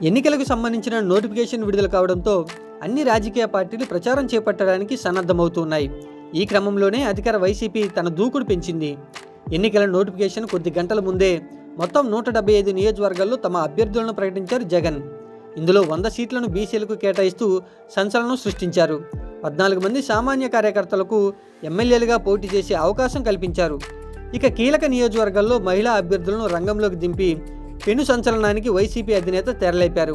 ఎన్నికలకు సంబంధించిన నోటిఫికేషన్ విడుదల కావడంతో అన్ని రాజకీయ పార్టీలు ప్రచారం చేపట్టడానికి సన్నద్ధమవుతున్నాయి. ఈ క్రమంలోనే అధికార వైసీపీ తన దూకుడు పెంచింది. ఎన్నికల నోటిఫికేషన్ కొద్ది గంటల ముందే మొత్తం 175 నియోజకవర్గాల్లో తమ అభ్యర్థులను ప్రకటించారు జగన్. ఇందులో 100 సీట్లను బీసీలకు కేటాయిస్తూ సంచలనం సృష్టించారు. 14 మంది సామాన్య కార్యకర్తలకు ఎమ్మెల్యేలుగా పోటీ చేసే అవకాశం కల్పించారు. ఇక కీలక నియోజకవర్గాల్లో మహిళా అభ్యర్థులను రంగంలోకి దింపి పెను సంచలనానికి వైసీపీ అధినేత తెరలేపారు.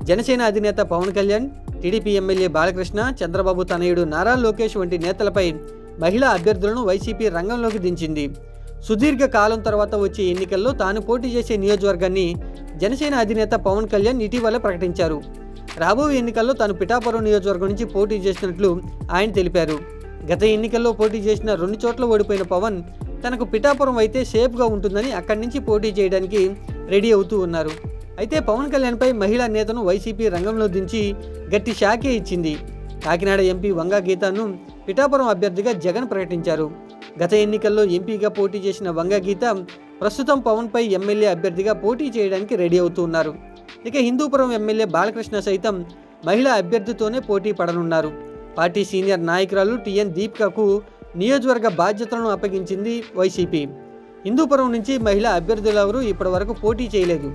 జనసేన అధినేత పవన్ కళ్యాణ్, టీడీపీ ఎమ్మెల్యే బాలకృష్ణ, చంద్రబాబు తనయుడు నారా లోకేష్ వంటి నేతలపై మహిళా అభ్యర్థులను వైసీపీ రంగంలోకి దించింది. సుదీర్ఘ కాలం తర్వాత వచ్చే ఎన్నికల్లో తాను పోటీ చేసే నియోజకవర్గాన్ని జనసేన అధినేత పవన్ కళ్యాణ్ ఇటీవల ప్రకటించారు. రాబోయే ఎన్నికల్లో తాను పిఠాపురం నియోజకవర్గం నుంచి పోటీ చేసినట్లు ఆయన తెలిపారు. గత ఎన్నికల్లో పోటీ చేసిన 2 చోట్ల ఓడిపోయిన పవన్ తనకు పిఠాపురం అయితే సేఫ్గా ఉంటుందని అక్కడి నుంచి పోటీ చేయడానికి రెడీ అవుతూ ఉన్నారు. అయితే పవన్ కళ్యాణ్పై మహిళా నేతను వైసీపీ రంగంలో దించి గట్టి షాకే ఇచ్చింది. కాకినాడ ఎంపీ వంగా గీతను పిఠాపురం అభ్యర్థిగా జగన్ ప్రకటించారు. గత ఎన్నికల్లో ఎంపీగా పోటీ చేసిన వంగా గీత ప్రస్తుతం పవన్పై ఎమ్మెల్యే అభ్యర్థిగా పోటీ చేయడానికి రెడీ అవుతూ ఉన్నారు. ఇక హిందూపురం ఎమ్మెల్యే బాలకృష్ణ సైతం మహిళా అభ్యర్థితోనే పోటీ పడనున్నారు. పార్టీ సీనియర్ నాయకురాలు టిఎన్ దీపికకు నియోజకవర్గ బాధ్యతలను అప్పగించింది వైసీపీ. హిందూపురం నుంచి మహిళా అభ్యర్థులెవరూ ఇప్పటివరకు పోటీ చేయలేదు.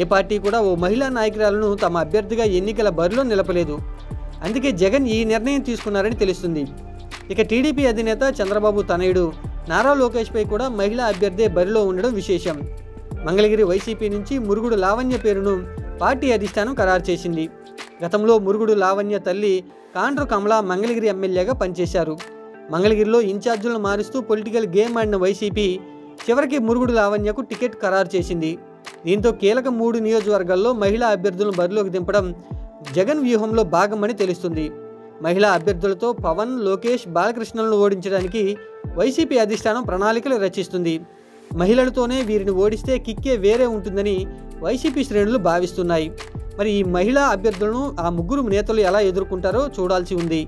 ఏ పార్టీ కూడా ఓ మహిళా నాయకురాలను తమ అభ్యర్థిగా ఎన్నికల బరిలో నిలపలేదు. అందుకే జగన్ ఈ నిర్ణయం తీసుకున్నారని తెలుస్తుంది. ఇక టీడీపీ అధినేత చంద్రబాబు తనయుడు నారా లోకేష్పై కూడా మహిళా అభ్యర్థి బరిలో ఉండడం విశేషం. మంగళగిరి వైసీపీ నుంచి మురుగుడు లావణ్య పేరును పార్టీ అధిష్టానం ఖరారు చేసింది. గతంలో మురుగుడు లావణ్య తల్లి కాండ్రు కమల మంగళగిరి ఎమ్మెల్యేగా పనిచేశారు. మంగళగిరిలో ఇన్ఛార్జీలను మారుస్తూ పొలిటికల్ గేమ్ ఆడిన వైసీపీ చివరికి మురుగుడు లావణ్యకు టికెట్ ఖరారు చేసింది. దీంతో కీలక 3 నియోజకవర్గాల్లో మహిళా అభ్యర్థులను బరిలోకి దింపడం జగన్ వ్యూహంలో భాగమని తెలుస్తుంది. మహిళా అభ్యర్థులతో పవన్, లోకేష్, బాలకృష్ణలను ఓడించడానికి వైసీపీ అధిష్టానం ప్రణాళికలు రచిస్తుంది. మహిళలతోనే వీరిని ఓడిస్తే కిక్కే వేరే ఉంటుందని వైసీపీ శ్రేణులు భావిస్తున్నాయి. మరి ఈ మహిళా అభ్యర్థులను ఆ 3 నేతలు ఎలా ఎదుర్కొంటారో చూడాల్సి ఉంది.